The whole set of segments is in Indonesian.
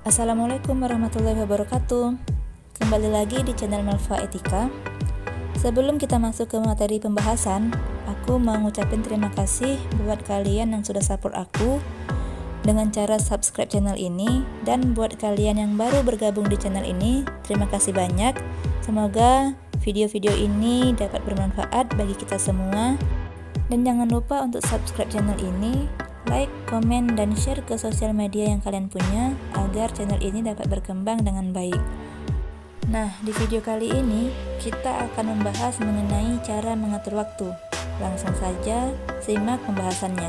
Assalamualaikum warahmatullahi wabarakatuh. Kembali lagi di channel Melva Etika. Sebelum kita masuk ke materi pembahasan, aku mau ngucapin terima kasih buat kalian yang sudah support aku dengan cara subscribe channel ini. Dan buat kalian yang baru bergabung di channel ini, terima kasih banyak. Semoga video-video ini dapat bermanfaat bagi kita semua. Dan jangan lupa untuk subscribe channel ini, like, komen, dan share ke sosial media yang kalian punya agar channel ini dapat berkembang dengan baik. Nah, di video kali ini kita akan membahas mengenai cara mengatur waktu. Langsung saja simak pembahasannya.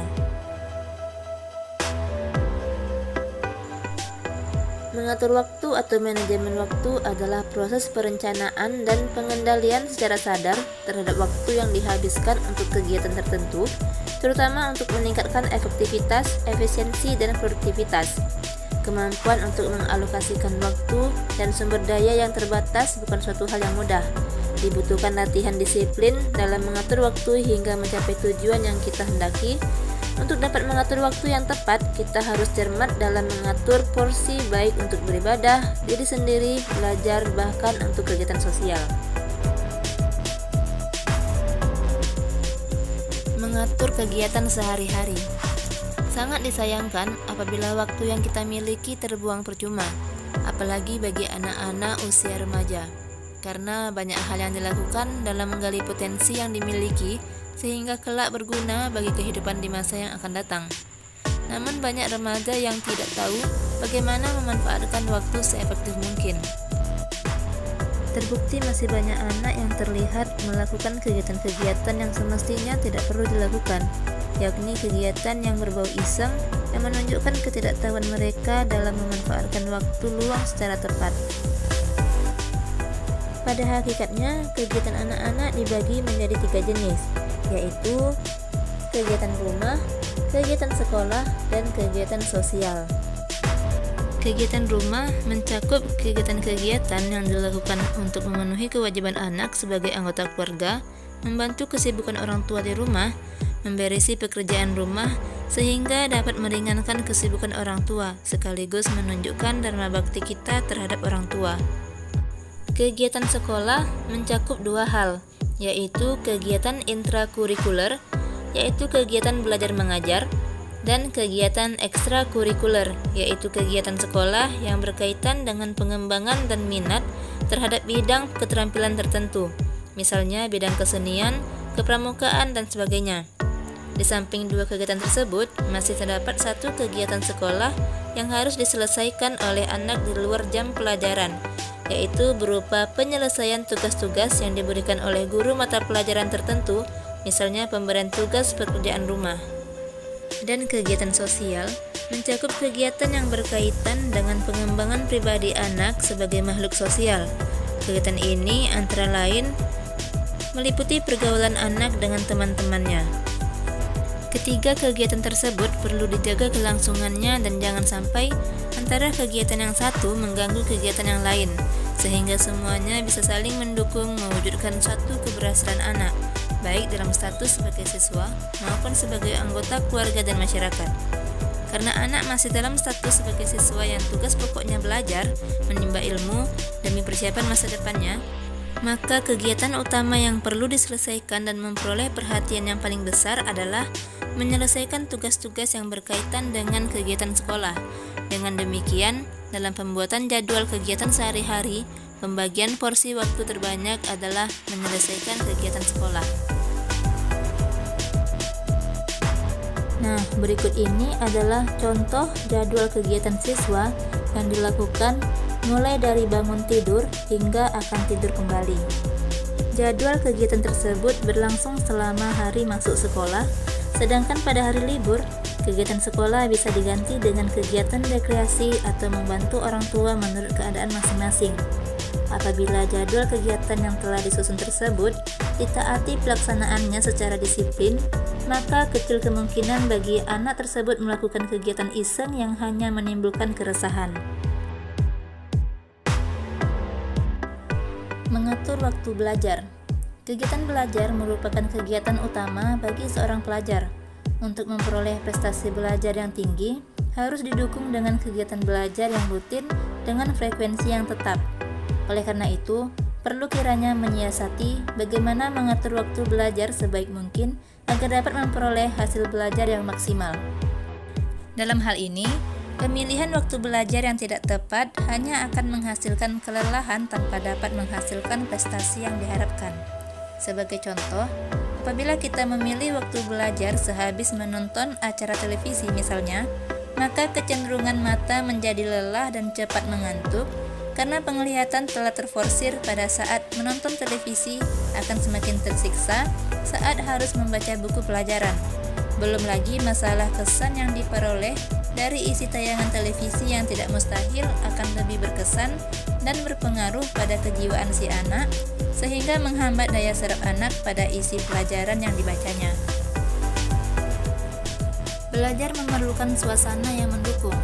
Mengatur waktu atau manajemen waktu adalah proses perencanaan dan pengendalian secara sadar terhadap waktu yang dihabiskan untuk kegiatan tertentu, terutama untuk meningkatkan efektivitas, efisiensi, dan produktivitas. Kemampuan untuk mengalokasikan waktu dan sumber daya yang terbatas bukan suatu hal yang mudah. Dibutuhkan latihan disiplin dalam mengatur waktu hingga mencapai tujuan yang kita hendaki. Untuk dapat mengatur waktu yang tepat, kita harus cermat dalam mengatur porsi baik untuk beribadah, diri sendiri, belajar, bahkan untuk kegiatan sosial. Mengatur kegiatan sehari-hari. Sangat disayangkan apabila waktu yang kita miliki terbuang percuma, apalagi bagi anak-anak usia remaja, karena banyak hal yang dilakukan dalam menggali potensi yang dimiliki sehingga kelak berguna bagi kehidupan di masa yang akan datang. Namun banyak remaja yang tidak tahu bagaimana memanfaatkan waktu seefektif mungkin. Terbukti masih banyak anak yang terlihat melakukan kegiatan-kegiatan yang semestinya tidak perlu dilakukan, yakni kegiatan yang berbau iseng yang menunjukkan ketidaktahuan mereka dalam memanfaatkan waktu luang secara tepat. Pada hakikatnya, kegiatan anak-anak dibagi menjadi 3 jenis, yaitu kegiatan rumah, kegiatan sekolah, dan kegiatan sosial. Kegiatan rumah mencakup kegiatan-kegiatan yang dilakukan untuk memenuhi kewajiban anak sebagai anggota keluarga, membantu kesibukan orang tua di rumah, memberesi pekerjaan rumah, sehingga dapat meringankan kesibukan orang tua, sekaligus menunjukkan dharma bakti kita terhadap orang tua. Kegiatan sekolah mencakup 2 hal, yaitu kegiatan intrakurikuler, yaitu kegiatan belajar mengajar, dan kegiatan ekstrakurikuler, yaitu kegiatan sekolah yang berkaitan dengan pengembangan dan minat terhadap bidang keterampilan tertentu, misalnya bidang kesenian, kepramukaan, dan sebagainya. Di samping 2 kegiatan tersebut, masih terdapat 1 kegiatan sekolah yang harus diselesaikan oleh anak di luar jam pelajaran, yaitu berupa penyelesaian tugas-tugas yang diberikan oleh guru mata pelajaran tertentu, misalnya pemberian tugas pekerjaan rumah. Dan kegiatan sosial mencakup kegiatan yang berkaitan dengan pengembangan pribadi anak sebagai makhluk sosial. Kegiatan ini antara lain meliputi pergaulan anak dengan teman-temannya. Ketiga kegiatan tersebut perlu dijaga kelangsungannya dan jangan sampai antara kegiatan yang satu mengganggu kegiatan yang lain, sehingga semuanya bisa saling mendukung mewujudkan suatu keberhasilan anak, baik dalam status sebagai siswa maupun sebagai anggota keluarga dan masyarakat. Karena anak masih dalam status sebagai siswa yang tugas pokoknya belajar, menimba ilmu demi persiapan masa depannya, maka kegiatan utama yang perlu diselesaikan dan memperoleh perhatian yang paling besar adalah menyelesaikan tugas-tugas yang berkaitan dengan kegiatan sekolah. Dengan demikian, dalam pembuatan jadwal kegiatan sehari-hari, pembagian porsi waktu terbanyak adalah menyelesaikan kegiatan sekolah. Nah, berikut ini adalah contoh jadwal kegiatan siswa yang dilakukan mulai dari bangun tidur hingga akan tidur kembali. Jadwal kegiatan tersebut berlangsung selama hari masuk sekolah, sedangkan pada hari libur, kegiatan sekolah bisa diganti dengan kegiatan rekreasi atau membantu orang tua menurut keadaan masing-masing. Apabila jadwal kegiatan yang telah disusun tersebut ditaati pelaksanaannya secara disiplin, maka kecil kemungkinan bagi anak tersebut melakukan kegiatan iseng yang hanya menimbulkan keresahan. Mengatur waktu belajar. Kegiatan belajar merupakan kegiatan utama bagi seorang pelajar. Untuk memperoleh prestasi belajar yang tinggi, harus didukung dengan kegiatan belajar yang rutin dengan frekuensi yang tetap. Oleh karena itu, perlu kiranya menyiasati bagaimana mengatur waktu belajar sebaik mungkin agar dapat memperoleh hasil belajar yang maksimal. Dalam hal ini, pemilihan waktu belajar yang tidak tepat hanya akan menghasilkan kelelahan tanpa dapat menghasilkan prestasi yang diharapkan. Sebagai contoh, apabila kita memilih waktu belajar sehabis menonton acara televisi misalnya, maka kecenderungan mata menjadi lelah dan cepat mengantuk karena penglihatan telah terforsir pada saat menonton televisi akan semakin tersiksa saat harus membaca buku pelajaran. Belum lagi masalah kesan yang diperoleh dari isi tayangan televisi yang tidak mustahil akan lebih berkesan dan berpengaruh pada kejiwaan si anak, sehingga menghambat daya serap anak pada isi pelajaran yang dibacanya. Belajar memerlukan suasana yang mendukung,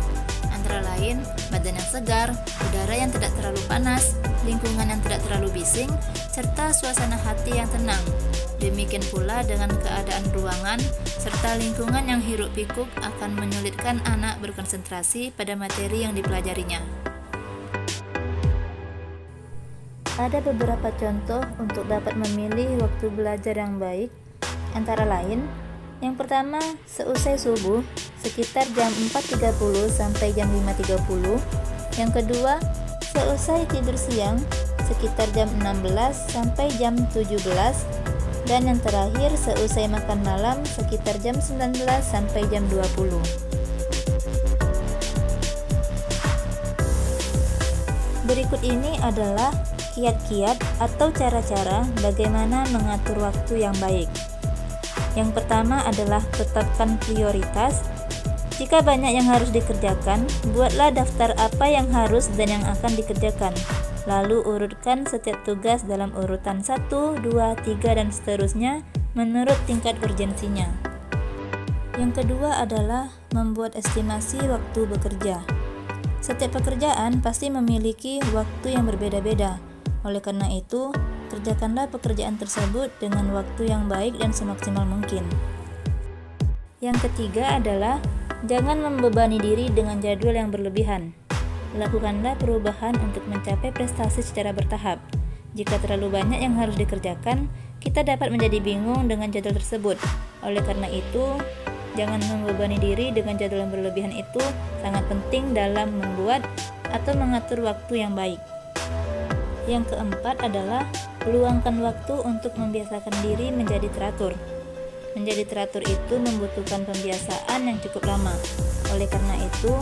antara lain badan yang segar, udara yang tidak terlalu panas, lingkungan yang tidak terlalu bising, serta suasana hati yang tenang. Demikian pula dengan keadaan ruangan serta lingkungan yang hiruk-pikuk akan menyulitkan anak berkonsentrasi pada materi yang dipelajarinya. Ada beberapa contoh untuk dapat memilih waktu belajar yang baik, antara lain, yang pertama, seusai subuh, sekitar jam 4.30 sampai jam 5.30. Yang kedua, seusai tidur siang, sekitar jam 16 sampai jam 17. Dan yang terakhir, seusai makan malam, sekitar jam 19 sampai jam 20. Berikut ini adalah kiat-kiat atau cara-cara bagaimana mengatur waktu yang baik. Yang pertama adalah tetapkan prioritas. Jika banyak yang harus dikerjakan, buatlah daftar apa yang harus dan yang akan dikerjakan. Lalu urutkan setiap tugas dalam urutan 1, 2, 3, dan seterusnya menurut tingkat urgensinya. Yang kedua adalah membuat estimasi waktu bekerja. Setiap pekerjaan pasti memiliki waktu yang berbeda-beda. Oleh karena itu, kerjakanlah pekerjaan tersebut dengan waktu yang baik dan semaksimal mungkin. Yang ketiga adalah jangan membebani diri dengan jadwal yang berlebihan. Lakukanlah perubahan untuk mencapai prestasi secara bertahap. Jika terlalu banyak yang harus dikerjakan, kita dapat menjadi bingung dengan jadwal tersebut. Oleh karena itu, jangan membebani diri dengan jadwal yang berlebihan. Itu sangat penting dalam membuat atau mengatur waktu yang baik. Yang keempat adalah luangkan waktu untuk membiasakan diri menjadi teratur. Menjadi teratur itu membutuhkan pembiasaan yang cukup lama. Oleh karena itu,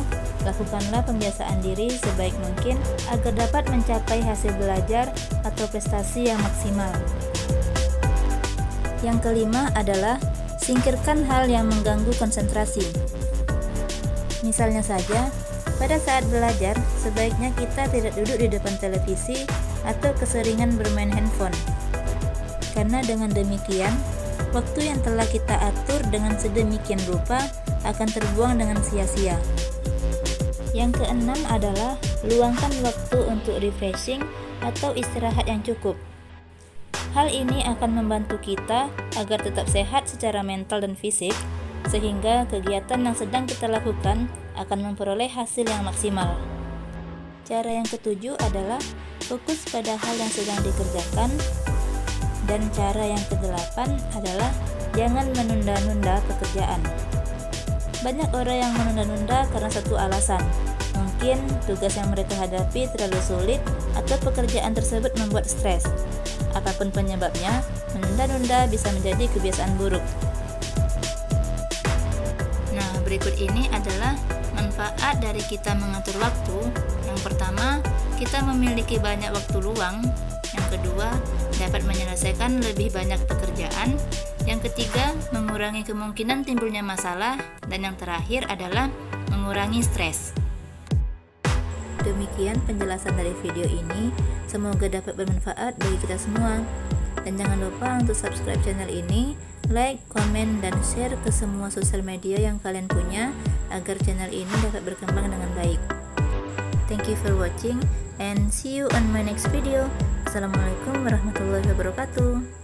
lakukanlah pembiasaan diri sebaik mungkin agar dapat mencapai hasil belajar atau prestasi yang maksimal. Yang kelima adalah singkirkan hal yang mengganggu konsentrasi. Misalnya saja, pada saat belajar, sebaiknya kita tidak duduk di depan televisi atau keseringan bermain handphone. Karena dengan demikian, waktu yang telah kita atur dengan sedemikian rupa akan terbuang dengan sia-sia. Yang keenam adalah luangkan waktu untuk refreshing atau istirahat yang cukup. Hal ini akan membantu kita agar tetap sehat secara mental dan fisik, sehingga kegiatan yang sedang kita lakukan akan memperoleh hasil yang maksimal. Cara yang ketujuh adalah fokus pada hal yang sedang dikerjakan. Dan cara yang kedelapan adalah jangan menunda-nunda pekerjaan. Banyak orang yang menunda-nunda karena satu alasan. Mungkin tugas yang mereka hadapi terlalu sulit atau pekerjaan tersebut membuat stres. Apapun penyebabnya, menunda-nunda bisa menjadi kebiasaan buruk. Nah, berikut ini adalah manfaat dari kita mengatur waktu. Yang pertama, kita memiliki banyak waktu luang. Yang kedua, dapat menyelesaikan lebih banyak pekerjaan. Yang ketiga, mengurangi kemungkinan timbulnya masalah. Dan yang terakhir adalah mengurangi stres. Demikian penjelasan dari video ini. Semoga dapat bermanfaat bagi kita semua. Dan jangan lupa untuk subscribe channel ini like, komen, dan share ke semua sosial media yang kalian punya agar channel ini dapat berkembang dengan baik. Thank you for watching and see you on my next video. Assalamualaikum warahmatullahi wabarakatuh.